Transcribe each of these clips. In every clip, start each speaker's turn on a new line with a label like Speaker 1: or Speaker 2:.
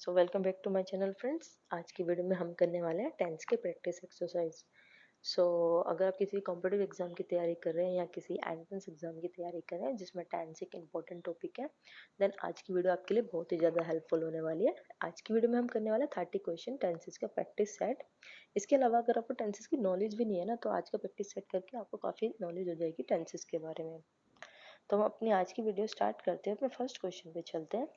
Speaker 1: So welcome back to my channel friends. आज की video में हम करने वाले हैं टेंस के प्रैक्टिस एक्सरसाइज। सो अगर आप किसी कॉम्पिटिटिव एग्जाम की तैयारी कर रहे हैं या किसी एंट्रेंस एग्जाम की तैयारी कर रहे हैं जिसमें टेंस एक इंपॉर्टेंट टॉपिक है, देन आज की वीडियो आपके लिए बहुत ही ज़्यादा हेल्पफुल होने वाली है। आज की वीडियो में हम करने वाले 30 क्वेश्चन टेंसेस का प्रैक्टिस सेट। इसके अलावा अगर आपको टेंसेस की नॉलेज भी नहीं है ना, तो आज का प्रैक्टिस सेट करके आपको काफ़ी नॉलेज हो जाएगी टेंसेस के बारे में। तो हम अपनी आज की वीडियो स्टार्ट करते हैं, अपने फर्स्ट क्वेश्चन पे चलते हैं।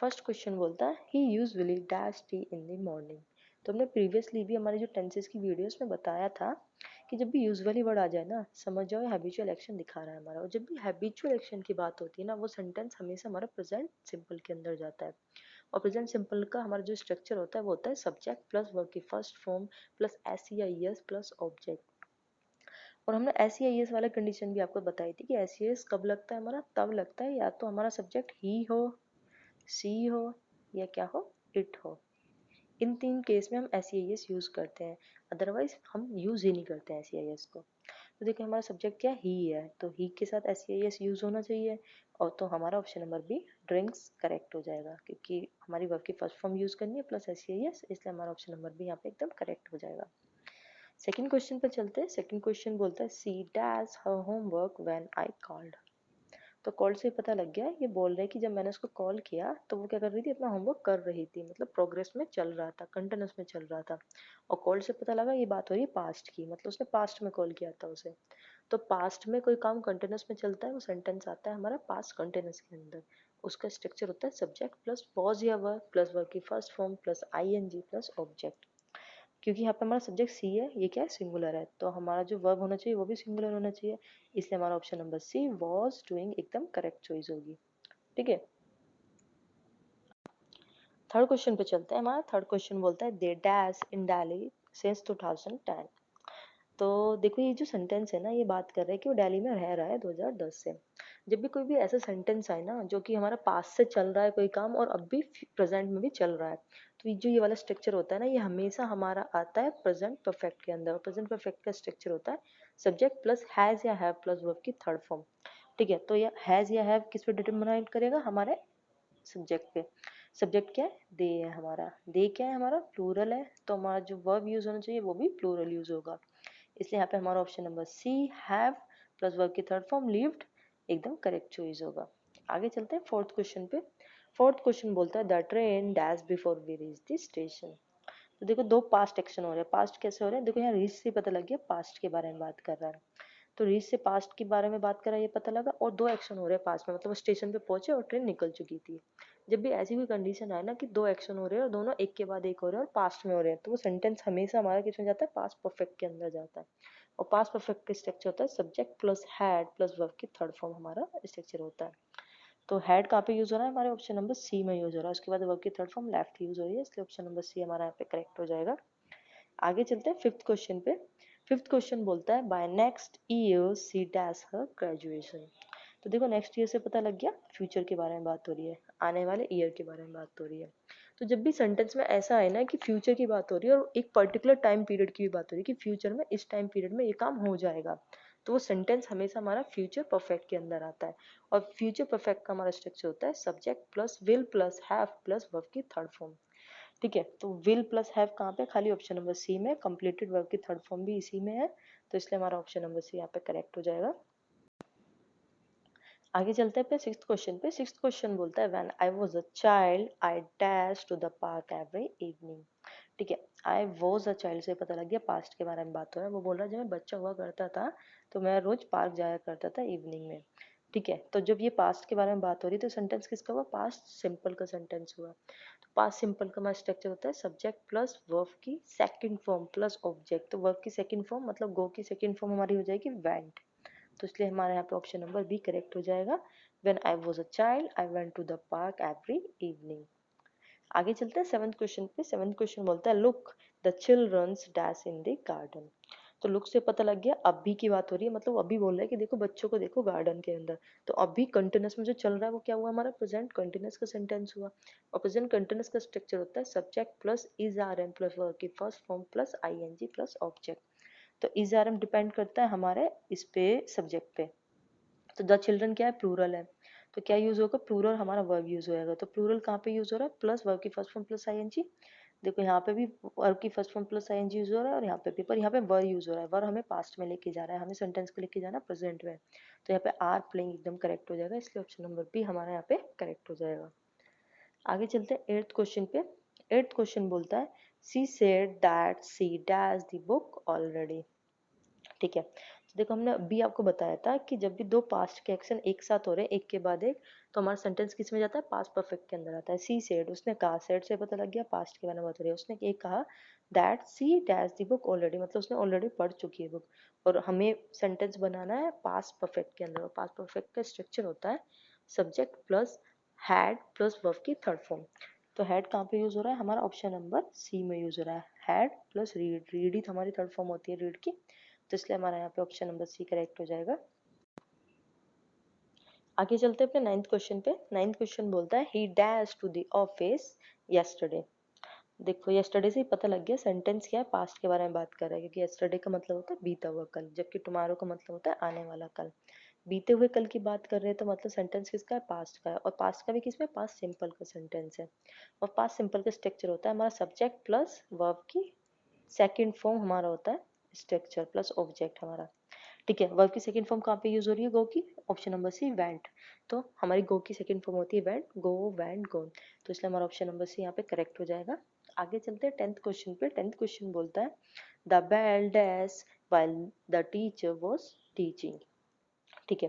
Speaker 1: फर्स्ट क्वेश्चन बोलता है ही usually dash tea in the morning. तो हमने प्रीवियसली भी हमारी जो टेंसेस की वीडियोस में बताया था कि जब भी यूजुअली वर्ड आ जाए ना, समझ जाओ हैबिचुअल एक्शन दिखा रहा है हमारा। और जब भी हैबिचुअल एक्शन की बात होती है ना, वो सेंटेंस हमेशा हमारा प्रेजेंट सिंपल के अंदर जाता है। और प्रेजेंट सिंपल का हमारा जो स्ट्रक्चर होता है वो होता है सब्जेक्ट प्लस वर्ब की फर्स्ट फॉर्म प्लस एस या एस प्लस ऑब्जेक्ट। और हमने एस या एस वाला कंडीशन भी आपको बताई थी कि एस या एस कब लगता है हमारा, तब लगता है या तो हमारा सब्जेक्ट ही हो, सी हो, या क्या हो, इट हो। इन तीन केस में हम एस यूज करते हैं, अदरवाइज हम यूज ही नहीं करते हैं एस को। तो देखिए हमारा सब्जेक्ट क्या ही है, तो ही के साथ एस यूज होना चाहिए। और तो हमारा option number B drinks correct हो जाएगा, क्योंकि हमारी वर्ब की फर्स्ट फॉर्म यूज करनी है प्लस एस, इसलिए हमारा ऑप्शन नंबर बी यहाँ पे एकदम करेक्ट हो जाएगा। सेकंड क्वेश्चन पर चलते हैं। सेकंड क्वेश्चन बोलता है she dash her homework when I called. तो कॉल से पता लग गया, ये बोल रहे हैं कि जब मैंने उसको कॉल किया तो वो क्या कर रही थी, अपना होमवर्क कर रही थी, मतलब प्रोग्रेस में चल रहा था, कंटिन्यूस में चल रहा था। और कॉल से पता लगा ये बात हो रही है पास्ट की, मतलब उसने पास्ट में कॉल किया था उसे। तो पास्ट में कोई काम कंटिन्यूस में चलता है, वो सेंटेंस आता है हमारा पास्ट कंटिन्यूस के अंदर। उसका स्ट्रक्चर होता है सब्जेक्ट प्लस वॉज या वर्ब प्लस वर्ब की first form plus ING plus object. क्योंकि यहाँ पे हमारा सब्जेक्ट सी है, ये क्या है, सिंगुलर है, तो हमारा जो वर्ब होना चाहिए वो भी सिंगुलर होना चाहिए, इसलिए हमारा option number C was doing एकदम करेक्ट चॉइस होगी। ठीक है। थर्ड क्वेश्चन पे चलते हैं। हमारा थर्ड क्वेश्चन बोलता है they dash in Delhi since 2010। तो देखो ये जो सेंटेंस है ना, ये बात कर रहा है कि वो दिल्ली में रह रहा है 2010 से। जब भी कोई भी ऐसा सेंटेंस आए ना जो कि हमारा पास्ट से चल रहा है कोई काम और अब भी प्रेजेंट में भी चल रहा है, तो ये वाला स्ट्रक्चर होता है ना, ये हमेशा हमारा आता है प्रेजेंट परफेक्ट के अंदर। प्रेजेंट परफेक्ट का स्ट्रक्चर होता है सब्जेक्ट प्लस हैज या हैव प्लस वर्ब की थर्ड फॉर्म। ठीक है, तो ये हैज या हैव किस पे डिटरमाइन करेगा, हमारे सब्जेक्ट पे। सब्जेक्ट क्या है, दे है हमारा। दे क्या है हमारा, प्लूरल है, तो हमारा जो वर्ब यूज होना चाहिए वो भी प्लूरल यूज होगा, इसलिए यहाँ पे हमारा option number C have plus verb की थर्ड फॉर्म लिव्ड एकदम करेक्ट चॉइस होगा। आगे चलते हैं फोर्थ क्वेश्चन पे। फोर्थ क्वेश्चन बोलता है the train dash before we reach the station. तो देखो दो पास्ट एक्शन हो रहे हैं। पास्ट कैसे हो रहे हैं, देखो यहाँ रीच से पता लग गया पास्ट के बारे में बात कर रहा है, तो रीच से पास्ट के बारे में बात कर रहा है ये पता लगा, और दो एक्शन हो रहे हैं पास्ट में, मतलब स्टेशन पे पहुंचे और ट्रेन निकल चुकी थी। जब भी ऐसी कोई कंडीशन आए ना कि दो एक्शन हो रहे हैं और दोनों एक के बाद एक हो रहे हैं और पास्ट में हो रहे हैं, तो वो सेंटेंस हमेशा हमारा किस में जाता है, पास्ट परफेक्ट के अंदर जाता है। और पास्ट परफेक्ट का स्ट्रक्चर होता है subject plus had plus verb की थर्ड फॉर्म हमारा स्ट्रक्चर होता है। तो हैड कहाँ पे यूज हो रहा है, हमारे ऑप्शन नंबर सी में यूज हो रहा है, उसके बाद वर्ब की थर्ड फॉर्म लेफ्ट यूज हो रही है, इसलिए ऑप्शन नंबर सी हमारा यहाँ पे करेक्ट हो जाएगा। आगे चलते हैं फिफ्थ क्वेश्चन पे। फिफ्थ क्वेश्चन बोलता है by next year she dash her graduation. तो देखो नेक्स्ट ईयर से पता लग गया फ्यूचर के बारे में बात हो रही है, आने वाले ईयर के बारे में बात हो रही है। तो जब भी सेंटेंस में ऐसा है ना कि फ्यूचर की बात हो रही है और एक पर्टिकुलर टाइम पीरियड की भी बात हो रही है कि फ्यूचर में इस टाइम पीरियड में ये काम हो जाएगा, तो वो सेंटेंस हमेशा हमारा फ्यूचर परफेक्ट के अंदर आता है। और फ्यूचर परफेक्ट का हमारा स्ट्रक्चर होता है subject plus will plus have plus verb की थर्ड फॉर्म। ठीक है, तो विल प्लस हैव कहाँ पे, खाली ऑप्शन नंबर सी में, कंप्लीटेड वर्ब की थर्ड फॉर्म भी इसी में है, तो इसलिए हमारा ऑप्शन नंबर सी यहाँ पे करेक्ट हो जाएगा। आगे चलते हैं अपने सिक्स्थ क्वेश्चन पे। सिक्स्थ क्वेश्चन बोलता है when I was a child I dash to the park every evening. ठीक है, आई वाज अ चाइल्ड से पता लग गया पास्ट के बारे में बात हो रहा है, वो बोल रहा है जब मैं बच्चा हुआ करता था तो मैं रोज पार्क जाया करता था इवनिंग में। ठीक है, तो जब ये पास्ट के बारे में बात हो रही है तो सेंटेंस किसका हुआ, पास्ट सिंपल का सेंटेंस हुआ। तो पास्ट सिंपल का हमारा स्ट्रक्चर होता है सब्जेक्ट प्लस वर्ब की सेकंड फॉर्म प्लस ऑब्जेक्ट। तो वर्ब की सेकंड फॉर्म मतलब गो की सेकंड फॉर्म हमारी हो जाएगी वेंट, तो इसलिए हमारे यहाँ पे ऑप्शन नंबर बी करेक्ट हो जाएगा। When I was a child I went to the park every evening. आगे चलते हैं सेवंथ क्वेश्चन पे। सेवंथ क्वेश्चन बोलता है look the childrens dash in the garden. तो लुक से पता लग गया अभी की बात हो रही है, मतलब अभी बोल रहा है कि देखो बच्चों को देखो गार्डन के अंदर। तो अभी कंटिन्यूस में जो चल रहा है वो क्या हुआ, हमारा प्रेजेंट कंटिन्यूस का सेंटेंस हुआ। और प्रेजेंट कंटिन्यूस का स्ट्रक्चर होता है subject plus is are am plus verb की first form plus ING plus object. तो इज आर एम डिपेंड करता है हमारे इस पे सब्जेक्ट पे। तो द चिल्ड्रन क्या है, प्लूरल है, तो क्या यूज होगा, प्लूरल हमारा वर्ब यूज होएगा। तो प्लूरल कहाँ पे यूज हो रहा है, प्लस वर्ब की फर्स्ट फॉर्म प्लस आईएनजी। देखो यहाँ पे भी वर्ब की first form plus ING use हो रहा है और यहाँ पे भी, पर यहाँ पे वर यूज हो रहा है। वर हमें पास्ट में लेके जा रहा है, हमें सेंटेंस को लेके जाना प्रेजेंट में। तो यहाँ पे आर प्लेइंग एकदम करेक्ट हो जाएगा, इसलिए ऑप्शन नंबर बी हमारा यहाँ पे करेक्ट हो जाएगा। आगे चलते हैं 8th क्वेश्चन पे। 8th क्वेश्चन बोलता है she said that she dash the book already. ठीक है, तो देखो हमने अभी आपको बताया था कि जब भी दो पास्ट के एक्शन एक साथ हो रहे हैं एक के बाद एक, तो हमारा सेंटेंस किस में जाता है, पास्ट परफेक्ट के अंदर आता है। सी सेड, उसने कहा, सेड से पता लग गया पास्ट के बारे में बात हो रही है। उसने एक कहा that she dash the book already, मतलब उसने ऑलरेडी पढ़ चुकी है बुक। और हमें सेंटेंस बनाना है पास्ट परफेक्ट के अंदर, और पास्ट परफेक्ट का स्ट्रक्चर होता है subject plus had plus verb की थर्ड फॉर्म। तो हैड कहाँ पे यूज हो रहा है, हमारा ऑप्शन नंबर सी में यूज हो रहा है। हैड प्लस रीड, रीड ही तो हमारी थर्ड फॉर्म होती है रीड की, तो इसलिए हमारा यहाँ पे ऑप्शन नंबर सी करेक्ट हो जाएगा। आगे चलते हैं अपने 9th क्वेश्चन पे। 9th क्वेश्चन बोलता है he dash to the office yesterday. देखो यस्टरडे से ही पता लग गया सेंटेंस क्या है, पास्ट के बारे में बात कर रहा है, क्योंकि यस्टरडे का मतलब होता है बीता हुआ कल, जबकि टुमारो का मतलब होता है आने वाला कल। बीते हुए कल की बात कर रहे हैं तो मतलब सेंटेंस किसका है, पास्ट का है। और पास्ट का भी किसमें, पास्ट सिंपल का सेंटेंस है। और पास्ट सिंपल का स्ट्रक्चर होता है हमारा सब्जेक्ट प्लस वर्ब की सेकंड फॉर्म हमारा होता है स्ट्रक्चर प्लस ऑब्जेक्ट हमारा। ठीक है, वर्ब की सेकंड फॉर्म कहाँ पे यूज हो रही है, गो की, ऑप्शन नंबर सी वेंट। तो हमारी गो की सेकंड फॉर्म होती है वेंट, गो वेंट गोन, तो इसलिए हमारा ऑप्शन नंबर सी यहाँ पे करेक्ट हो जाएगा। आगे चलते हैं 10th क्वेश्चन पे। 10th क्वेश्चन बोलता है the bell dash while the teacher was teaching. ठीक है,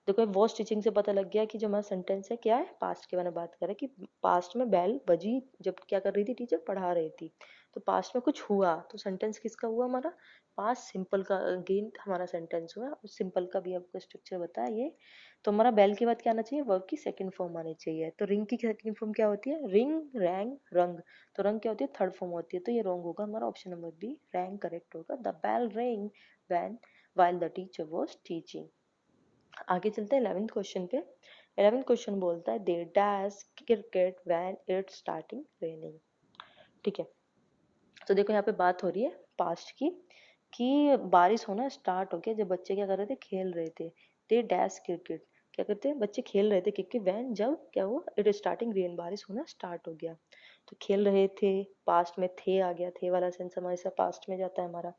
Speaker 1: देखो वॉच टीचिंग से पता लग गया कि जो हमारा सेंटेंस है क्या है, पास्ट के बारे में बात कर रहे हैं कि पास्ट में बेल बजी जब क्या कर रही थी, टीचर पढ़ा रही थी। तो पास्ट में कुछ हुआ, तो सेंटेंस किसका हुआ, हमारा पास्ट सिंपल का अगेन हमारा सेंटेंस हुआ। उस सिंपल का भी आपको स्ट्रक्चर बताया ये। तो हमारा बेल के बाद क्या आना चाहिए, वर्ब की सेकंड फॉर्म आनी चाहिए। तो रिंग की सेकंड फॉर्म क्या होती है, रिंग रैंग रंग। तो रंग क्या होती है, थर्ड फॉर्म होती है, तो ये रॉन्ग होगा, हमारा option number B wrong correct होगा। The bell ring when while the teacher was teaching. आगे चलते हैं 11th क्वेश्चन पे। 11th क्वेश्चन बोलता है they dash cricket when it's starting raining. ठीक है, तो देखो यहाँ पे बात हो रही है पास्ट की कि बारिश होना स्टार्ट हो गया जब बच्चे क्या कर रहे थे, खेल रहे थे। दे डैश क्रिकेट, क्या करते हैं बच्चे खेल रहे थे क्रिकेट व्हेन, जब क्या हुआ, इट स्टार्टिंग रेन, बारिश होना स्टार्ट हो गया। तो खेल रहे थे, पास्ट में थे आ गया, थे वाला सेंस हमारे साथ पास्ट में जाता है हमारा।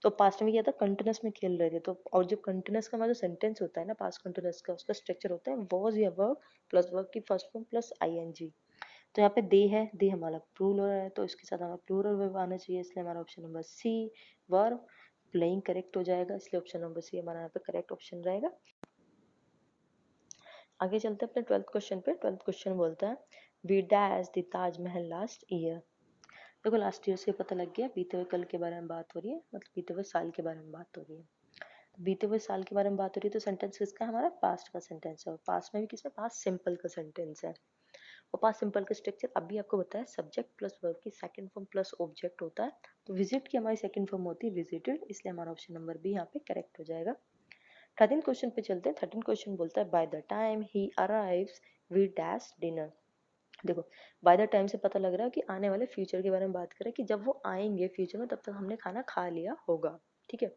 Speaker 1: तो पास्ट में क्या था, कंटिन्यूस में खेल रहे थे। तो और जब कंटिन्यूस का हमारा जो सेंटेंस होता है ना पास्ट कंटिन्यूस का, उसका स्ट्रक्चर होता है वॉज या वर्ब प्लस वर्ब की फर्स्ट फॉर्म प्लस आईएनजी। तो यहाँ पे दे है, दे हमारा प्लूरल है, तो इसके साथ हमारा प्लूरल वर्ब आना चाहिए, इसलिए हमारा option number C verb playing correct हो जाएगा, इसलिए ऑप्शन नंबर सी हमारा यहाँ पे करेक्ट ऑप्शन रहेगा। आगे चलते हैं अपने 12th क्वेश्चन पे। 12th क्वेश्चन बोलता है we dash the Taj Mahal last year. देखो लास्ट ईयर से पता लग गया, बीते हुए कल के बारे में बात हो रही है, मतलब बीते हुए साल के बारे में बात हो रही है। तो बीते हुए साल के बारे में बात हो रही है तो सेंटेंस किसका, हमारा पास्ट का सेंटेंस है। और पास्ट में भी किसमें, पास्ट सिंपल का सेंटेंस है। और पास्ट सिंपल का स्ट्रक्चर अभी आपको बताया, सब्जेक्ट प्लस वर्ब की सेकंड फॉर्म प्लस ऑब्जेक्ट होता है। तो विजिट की हमारी सेकंड फॉर्म होती है विजिटेड, इसलिए हमारा ऑप्शन नंबर बी यहाँ पे करेक्ट हो जाएगा। 13 क्वेश्चन पे चलते हैं। 13 क्वेश्चन बोलता है by the time he arrives we dash dinner. देखो बाय द टाइम से पता लग रहा है कि आने वाले फ्यूचर के बारे में बात करें, कि जब वो आएंगे फ्यूचर में तब तक हमने खाना खा लिया होगा। ठीक है,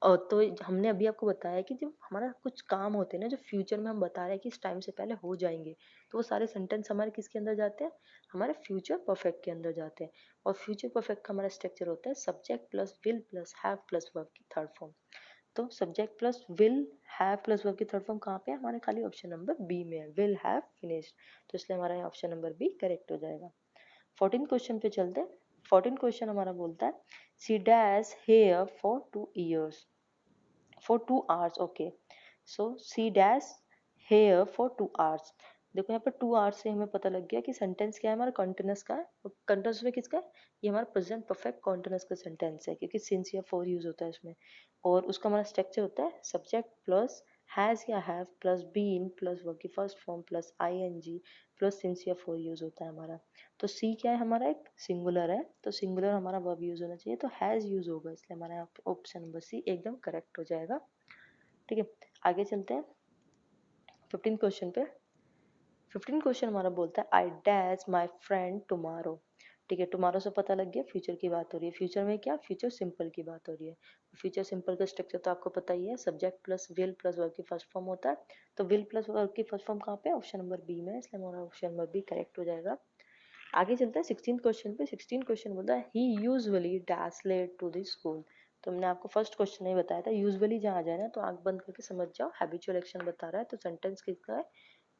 Speaker 1: और तो हमने अभी आपको बताया कि जब हमारा कुछ काम होते हैं ना जो फ्यूचर में हम बता रहे हैं कि इस टाइम से पहले हो जाएंगे, तो वो सारे सेंटेंस हमारे किसके अंदर जाते हैं, हमारे फ्यूचर परफेक्ट के अंदर जाते हैं। और फ्यूचर परफेक्ट का हमारा स्ट्रक्चर होता है subject plus will plus have plus verb की थर्ड फॉर्म। तो subject plus will have plus verb की थर्ड फॉर्म कहाँ पे है, हमारे खाली ऑप्शन नंबर बी में है, विल हैव फिनिश्ड। तो इसलिए हमारा ऑप्शन नंबर बी करेक्ट हो जाएगा। 14 क्वेश्चन पे चलते हैं। 14 क्वेश्चन हमारा बोलता है she dash here for 2 years, for 2 hours। Okay, so she dash here for 2 hours। देखो यहाँ पर 2 hours से हमें पता लग गया कि सेंटेंस क्या है, हमारा कॉन्टिन्यूस का है। कॉन्टिन्यूस में किसका है, ये हमारा प्रेजेंट परफेक्ट कॉन्टिन्यूस का सेंटेंस है, क्योंकि सिंस या फॉर यूज होता है इसमें। और उसका हमारा स्ट्रक्चर होता है सब्जेक्ट प्लस हैज या have plus been plus verb की first form plus ING plus since या फॉर यूज होता है हमारा। तो सी क्या है, हमारा एक सिंगुलर है, तो सिंगुलर हमारा वर्ब यूज होना चाहिए, तो हैज यूज होगा, इसलिए हमारा ऑप्शन नंबर सी एकदम करेक्ट हो जाएगा। ठीक है, आगे चलते हैं 15 क्वेश्चन पे। 15 क्वेश्चन हमारा बोलता है I dash my friend tomorrow. ठीक है, टुमारो से पता लग गया फ्यूचर की बात हो रही है। फ्यूचर में क्या, फ्यूचर सिंपल की बात हो रही है। फ्यूचर सिंपल का स्ट्रक्चर तो आपको पता ही है, subject plus will plus verb की फर्स्ट फॉर्म होता है। तो विल प्लस वर्ब की फर्स्ट फॉर्म कहाँ पे, ऑप्शन नंबर बी में, इसलिए हमारा ऑप्शन नंबर बी करेक्ट हो जाएगा। आगे चलते हैं 16 क्वेश्चन पे। 16 क्वेश्चन बोलता है ही usually dash late to the school. तो हमने आपको फर्स्ट क्वेश्चन नहीं बताया था, यूजुअली जहाँ आ जाए ना तो आंख बंद करके समझ जाओ, हैबिचुअल एक्शन बता रहा है। तो सेंटेंस किसका है,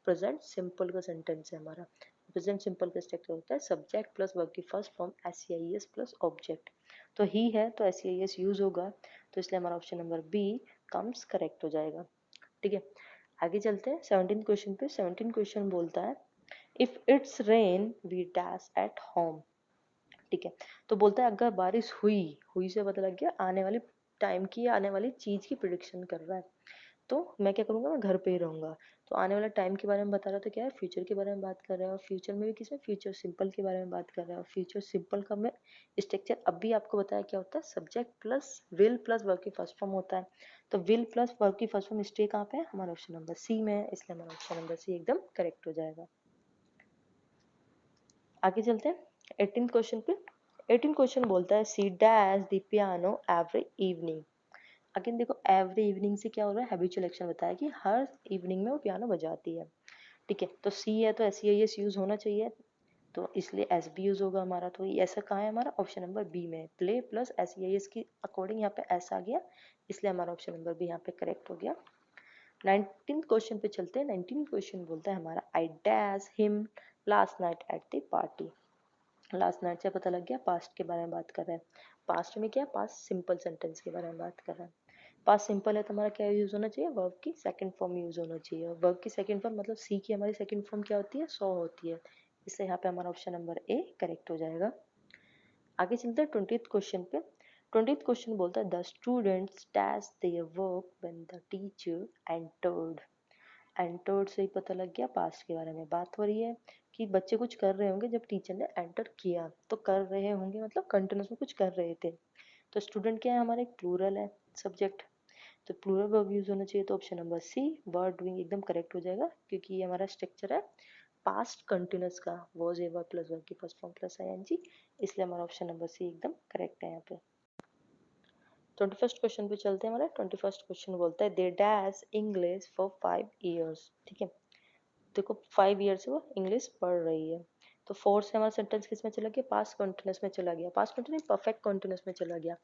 Speaker 1: प्रेजेंट सिंपल का सेंटेंस है हमारा। प्रेजेंट सिंपल का स्ट्रक्चर होता है सब्जेक्ट प्लस वर्ब की first form S plus object. तो ही है तो एस यूज होगा, तो इसलिए हमारा option number B comes correct हो जाएगा। ठीक है, आगे चलते हैं 17 क्वेश्चन पे। 17 क्वेश्चन बोलता है if it's rain we dash at home. ठीक है, तो बोलता है अगर बारिश हुई, हुई से पता लग गया आने वाली टाइम की, आने वाली चीज की प्रिडिक्शन कर रहा है। तो मैं क्या करूंगा, मैं घर पे ही रहूंगा। तो आने वाला टाइम के बारे में बता रहा था, क्या है, फ्यूचर के बारे में बात कर रहा है। और फ्यूचर में भी किसमें, फ्यूचर सिंपल के बारे में बात कर रहा है। और फ्यूचर सिंपल का मैं स्ट्रक्चर अभी आपको बताया क्या होता है, subject plus will plus verb की फर्स्ट फॉर्म होता है। तो विल प्लस वर्ब की फर्स्ट फॉर्म स्टे कहाँ पे है, हमारा ऑप्शन नंबर सी में है, इसलिए हमारा ऑप्शन नंबर सी एकदम करेक्ट हो जाएगा। आगे चलते हैं 18 क्वेश्चन पे। 18 क्वेश्चन बोलता है she dash the piano every evening. Again देखो, एवरी इवनिंग से क्या हो रहा है, हैबिचुअल एक्शन बताया कि हर इवनिंग में वो पियानो बजाती है। ठीक है, तो सी है तो S C I S use होना चाहिए, तो इसलिए एस बी यूज होगा हमारा। तो ये ऐसा कहाँ है, हमारा ऑप्शन नंबर बी में, play plus S C I S की अकॉर्डिंग यहाँ पे एस आ गया, इसलिए हमारा ऑप्शन नंबर बी यहाँ पे करेक्ट हो गया। 19 क्वेश्चन पे चलते हैं। 19 क्वेश्चन बोलता है हमारा I dash him last night at the party. Last night से पता लग गया पास्ट के बारे में बात कर रहा है। पास्ट में क्या, पास्ट सिंपल सेंटेंस के बारे में बात कर रहा है। पास्ट सिंपल है तो हमारा क्या यूज होना चाहिए, वर्ब की सेकंड फॉर्म यूज होना चाहिए। और वर्ब की सेकंड फॉर्म मतलब सी की हमारी सेकंड फॉर्म क्या होती है, सॉ होती है, इसलिए यहाँ पे हमारा ऑप्शन नंबर ए करेक्ट हो जाएगा। आगे चलते हैं 20th क्वेश्चन पे। 20th क्वेश्चन बोलता है the students dash their work when the teacher entered. Entered से ही पता लग गया पास्ट के बारे में बात हो रही है, कि बच्चे कुछ कर रहे होंगे जब टीचर ने एंटर किया। तो कर रहे होंगे मतलब कंटिन्यूस में कुछ कर रहे थे। तो स्टूडेंट क्या है, हमारा एक प्लूरल है सब्जेक्ट, तो प्लूरल वर्ब यूज होना चाहिए। तो option number C were doing एकदम करेक्ट हो जाएगा, क्योंकि ये हमारा स्ट्रक्चर है पास्ट कंटिन्यूस का, वॉज एवर प्लस वर्ब की फर्स्ट फॉर्म प्लस आईएनजी, इसलिए हमारा ऑप्शन नंबर सी एकदम करेक्ट है यहाँ पे। 21st क्वेश्चन पे चलते हैं। हमारा 21st क्वेश्चन बोलता है they dash English for 5 years। ठीक है, देखो 5 ईयर से वो इंग्लिश पढ़ रही है। तो फोर से हमारा सेंटेंस किस में चला गया, पास्ट कॉन्टिन्यूस में चला गया। पास्ट कॉन्टिन्यूस परफेक्ट कॉन्टिन्यूस में चला गया।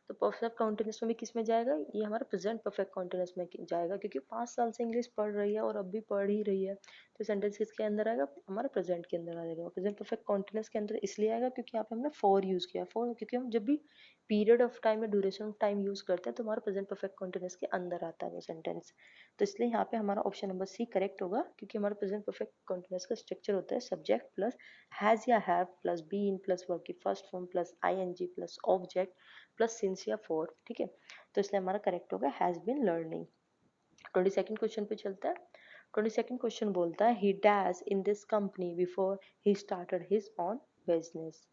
Speaker 1: तो परफेक्ट कॉन्टिन्यूस में भी किस में जाएगा, ये हमारा प्रेजेंट परफेक्ट कॉन्टिन्यूस में जाएगा, क्योंकि 5 साल से इंग्लिश पढ़ रही है और अब भी पढ़ ही रही है। तो सेंटेंस किसके अंदर आएगा, हमारा प्रेजेंट के अंदर आ जाएगा। प्रेजेंट परफेक्ट कॉन्टिन्यूस के अंदर इसलिए आएगा क्योंकि यहाँ पे हमने फॉर यूज किया। फॉर क्योंकि हम जब भी पीरियड ऑफ टाइम या ड्यूरेशन ऑफ टाइम यूज करते हैं तो हमारा प्रेजेंट परफेक्ट कॉन्टिन्यूस के अंदर आता है वो सेंटेंस। तो इसलिए यहाँ पे हमारा ऑप्शन नंबर सी करेक्ट होगा, क्योंकि हमारा प्रेजेंट परफेक्ट कॉन्टिन्यूस का स्ट्रक्चर होता है सब्जेक्ट प्लस हैज या have plus been plus verb की first form plus ING plus object plus since या फॉर। ठीक है, तो इसलिए हमारा करेक्ट होगा has been learning. 22nd question पे चलता है। 22nd क्वेश्चन बोलता है he dash in this company before he started his on business.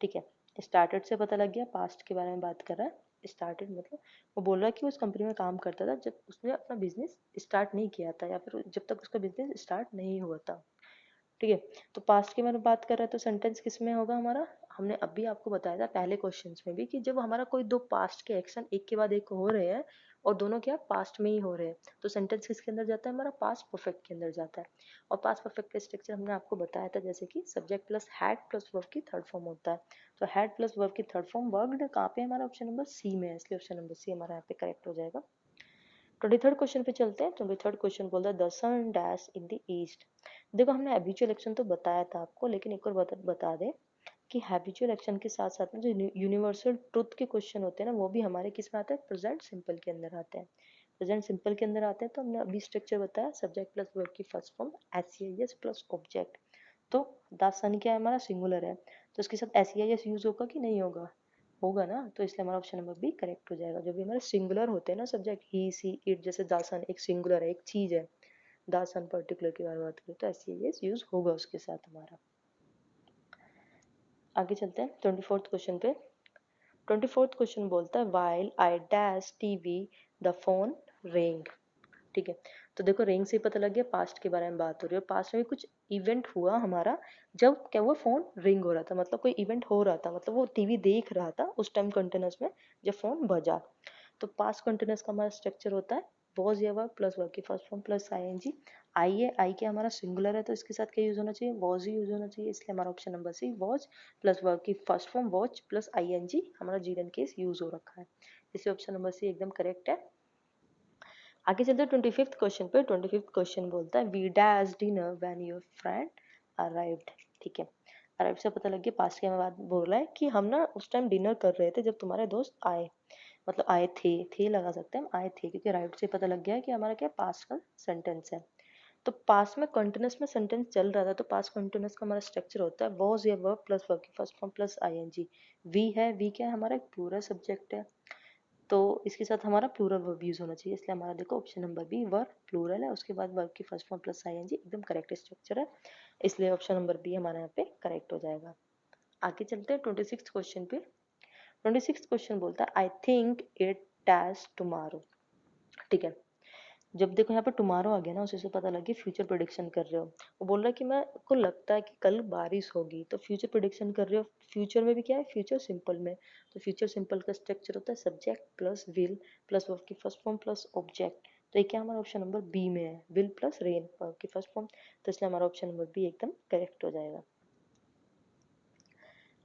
Speaker 1: ठीक है, स्टार्टेड से पता लग गया पास्ट के बारे में बात कर रहा है। स्टार्टेड मतलब वो बोल रहा है कि वो उस कंपनी में काम करता था जब उसने अपना बिजनेस स्टार्ट नहीं किया था, या फिर जब तक उसका बिजनेस स्टार्ट नहीं हुआ था। ठीक है, तो पास्ट के बारे में बात कर रहा है तो सेंटेंस किस में होगा हमारा, हमने अभी आपको बताया था पहले क्वेश्चंस में भी, कि जब हमारा कोई दो पास्ट के एक्शन एक के बाद एक हो रहे हैं और दोनों क्या पास्ट में ही हो रहे हैं, तो सेंटेंस किसके अंदर जाता है, हमारा पास्ट परफेक्ट के अंदर जाता है। और पास्ट परफेक्ट का स्ट्रक्चर हमने आपको बताया था, जैसे कि subject plus had plus verb की थर्ड फॉर्म होता है। तो हैड प्लस वर्ब की थर्ड फॉर्म वर्ब्ड कहाँ पे, हमारा ऑप्शन नंबर सी में है, इसलिए ऑप्शन नंबर सी हमारा यहाँ पे करेक्ट हो जाएगा। 23rd क्वेश्चन पे चलते हैं। 23rd क्वेश्चन बोलता है the sun dash in the east. देखो हमने हैबिचुअल एक्शन तो बताया था आपको, लेकिन एक और बता दें कि हैबिचुअल एक्शन के साथ साथ में जो यूनिवर्सल ट्रुथ के क्वेश्चन होते हैं ना, वो भी हमारे किस में आते हैं, प्रेजेंट सिंपल के अंदर आते हैं। प्रेजेंट सिंपल के अंदर आते हैं तो हमने अभी स्ट्रक्चर बताया सब्जेक्ट प्लस वर्ब की first form S plus object. तो द सन क्या है, हमारा सिंगुलर है, तो इसके साथ एस यूज होगा कि नहीं होगा, होगा ना, तो इसलिए हमारा ऑप्शन नंबर बी करेक्ट हो जाएगा। जो भी हमारे सिंगुलर होते हैं ना सब्जेक्ट, ही सी इट, जैसे दासन एक सिंगुलर है, एक चीज है, दासन पर्टिकुलर की बात करें तो एस यूज होगा उसके साथ हमारा। आगे चलते हैं 24th क्वेश्चन पे। 24th क्वेश्चन बोलता है while I dash TV the phone ring. ठीक है, तो देखो रिंग से पता लग गया पास्ट के बारे में बात हो रही है, और पास्ट में भी कुछ इवेंट हुआ हमारा जब क्या हुआ, फोन रिंग हो रहा था, मतलब कोई इवेंट हो रहा था, मतलब वो टीवी देख रहा था उस टाइम कंटिन्यूस में जब फोन बजा। तो पास्ट कंटिन्यूस का हमारा स्ट्रक्चर होता है वॉज या वर्ब प्लस वर्ब की फर्स्ट फॉर्म प्लस आईएनजी। आई है, आई क्या हमारा सिंगुलर है तो इसके साथ क्या यूज होना चाहिए, वॉज ही यूज होना चाहिए, इसलिए हमारा option number C was plus verb की first form watch plus ING हमारा जीरन केस यूज हो रखा है, इसलिए ऑप्शन नंबर सी एकदम करेक्ट है। आगे चलते हैं 25th क्वेश्चन पे। 25th क्वेश्चन बोलता है we dash dinner when your friend arrived. ठीक है, अराइव से पता लग गया पास्ट के में बात बोल रहा है कि हम ना उस टाइम डिनर कर रहे थे जब तुम्हारे दोस्त आए, मतलब आए थे लगा सकते हैं हम, आए थे क्योंकि राइट से पता लग गया कि हमारा क्या पास्ट का सेंटेंस है। तो पास्ट में कंटिन्यूस में सेंटेंस चल रहा था तो पास्ट कंटिन्यूस का हमारा स्ट्रक्चर होता है वॉज या वर्ब प्लस वर्ब की first form plus ING. We है, वी क्या है हमारा एक पूरा सब्जेक्ट है, तो इसके साथ हमारा प्लूरल वर्ब यूज होना चाहिए, इसलिए हमारा देखो option number B verb plural है, उसके बाद वर्ब की फर्स्ट फॉर्म प्लस आईएनजी एकदम करेक्ट स्ट्रक्चर है, इसलिए ऑप्शन नंबर बी हमारा यहाँ पे करेक्ट हो जाएगा। आगे चलते हैं 26th क्वेश्चन पे। 26th क्वेश्चन बोलता है I think it dash tomorrow. ठीक है, जब देखो यहाँ पे टुमारो आ गया ना उसी से पता लग गया फ्यूचर प्रेडिक्शन कर रहे हो। वो बोल रहा है कि मैं को लगता है कि कल बारिश होगी, तो फ्यूचर प्रेडिक्शन कर रहे हो, फ्यूचर में भी क्या है फ्यूचर सिंपल में, तो फ्यूचर सिंपल का स्ट्रक्चर होता है subject plus will plus verb की फर्स्ट फॉर्म प्लस ऑब्जेक्ट, तो ये क्या हमारा ऑप्शन नंबर बी में है, विल प्लस रेन वर्ब की फर्स्ट फॉर्म, तो इसलिए हमारा ऑप्शन नंबर बी एकदम करेक्ट हो जाएगा।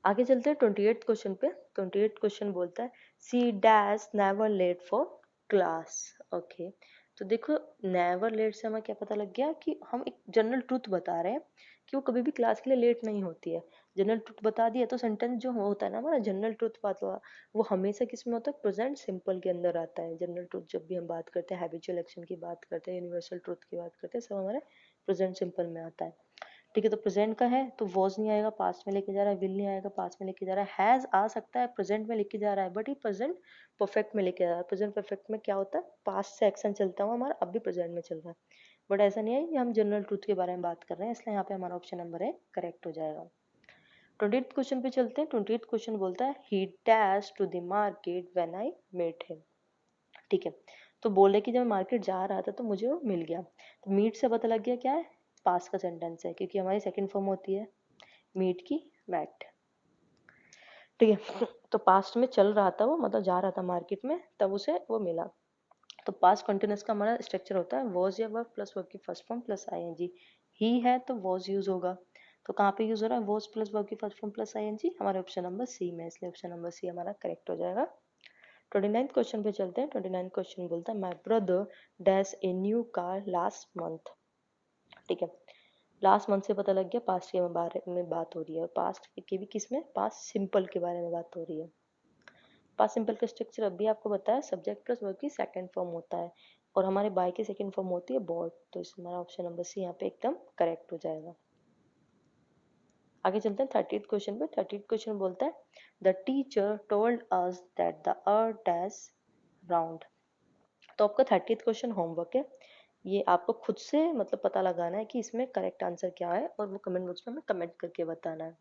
Speaker 1: आगे चलते हैं 28th क्वेश्चन पे। 28th क्वेश्चन बोलता है she dash never late for class. Okay, तो देखो नेवर लेट से हमें क्या पता लग गया कि हम एक जनरल ट्रूथ बता रहे हैं कि वो कभी भी क्लास के लिए लेट नहीं होती है। जनरल ट्रूथ बता दिया तो सेंटेंस जो होता है ना हमारा जनरल ट्रूथ बात हुआ, वो हमेशा किस में होता है, प्रेजेंट सिंपल के अंदर आता है। जनरल ट्रूथ जब भी हम बात करते हैं, हैबिचुअल एक्शन की बात करते हैं, यूनिवर्सल ट्रूथ की बात करते हैं, सब हमारे प्रेजेंट सिंपल में आता है। ठीक है, तो प्रेजेंट का है तो वॉज नहीं आएगा, पास्ट में लेके जा रहा है, विल नहीं आएगा, पास्ट में लेके जा रहा है, हैज आ सकता है प्रेजेंट में लेके जा रहा है, बट ये प्रेजेंट परफेक्ट में लेके जा रहा है। प्रेजेंट परफेक्ट में क्या होता है, पास्ट से एक्शन चलता हुआ हमारा अब भी प्रेजेंट में चल रहा है, बट ऐसा नहीं है, ये हम जनरल ट्रूथ के बारे में बात कर रहे हैं, इसलिए यहाँ पे हमारा ऑप्शन नंबर है करेक्ट हो जाएगा। 20th क्वेश्चन पे चलते हैं। 20th क्वेश्चन बोलता है he dash to the market when I met him. ठीक है, तो बोले कि जब मैं मार्केट जा रहा था तो मुझे वो मिल गया, तो मीट से पता लग गया क्या है, पास्ट का सेंटेंस है, क्योंकि हमारी सेकंड फॉर्म होती है मीट की मैट। ठीक है, तो पास्ट में चल रहा था वो, मतलब जा रहा था मार्केट में तब उसे वो मिला, तो पास्ट कंटिन्यूस का हमारा स्ट्रक्चर होता है वॉज या वर्ब प्लस वर्ब की फर्स्ट फॉर्म प्लस आईएनजी। ही है तो वॉज यूज होगा, तो कहाँ पे यूज हो रहा है, वॉज प्लस वर्ब की फर्स्ट फॉर्म प्लस आईएनजी, हमारे ऑप्शन नंबर सी में, इसलिए ऑप्शन नंबर सी हमारा करेक्ट हो जाएगा। 29th क्वेश्चन पे चलते हैं। 29th क्वेश्चन बोलता है my brother dash a new car last month. ठीक है, लास्ट मंथ से पता लग गया पास्ट के बारे में बात हो रही है, पास्ट के भी किस में, पास्ट सिंपल के बारे में बात हो रही है। पास्ट सिंपल का स्ट्रक्चर अभी आपको बताया, सब्जेक्ट प्लस वर्ब की सेकंड फॉर्म होता है, और हमारे बाय की सेकंड फॉर्म होती है बॉट, तो इसमें हमारा ऑप्शन नंबर सी यहाँ पे एकदम करेक्ट हो जाएगा। आगे चलते हैं 30th क्वेश्चन पे। 30th क्वेश्चन बोलता है the teacher told us that the earth is round. तो आपका 30th क्वेश्चन होमवर्क है, ये आपको खुद से मतलब पता लगाना है कि इसमें करेक्ट आंसर क्या है, और वो कमेंट बॉक्स में हमें कमेंट करके बताना है।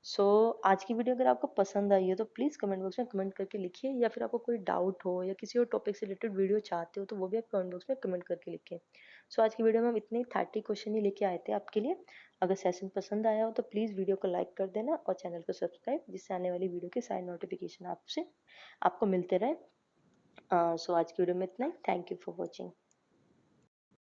Speaker 1: सो आज की वीडियो अगर आपको पसंद आई है तो प्लीज़ कमेंट बॉक्स में कमेंट करके लिखिए, या फिर आपको कोई डाउट हो या किसी और टॉपिक से रिलेटेड वीडियो चाहते हो तो वो भी आप कमेंट बॉक्स में कमेंट करके लिखिए। सो आज की वीडियो में हम इतने 30 क्वेश्चन ही लेके आए थे आपके लिए। अगर सेशन पसंद आया हो तो प्लीज़ वीडियो को लाइक कर देना और चैनल को सब्सक्राइब, जिससे आने वाली वीडियो के सारे नोटिफिकेशन आपसे आपको मिलते रहे। सो आज की वीडियो में इतना ही, थैंक यू फॉर वॉचिंग।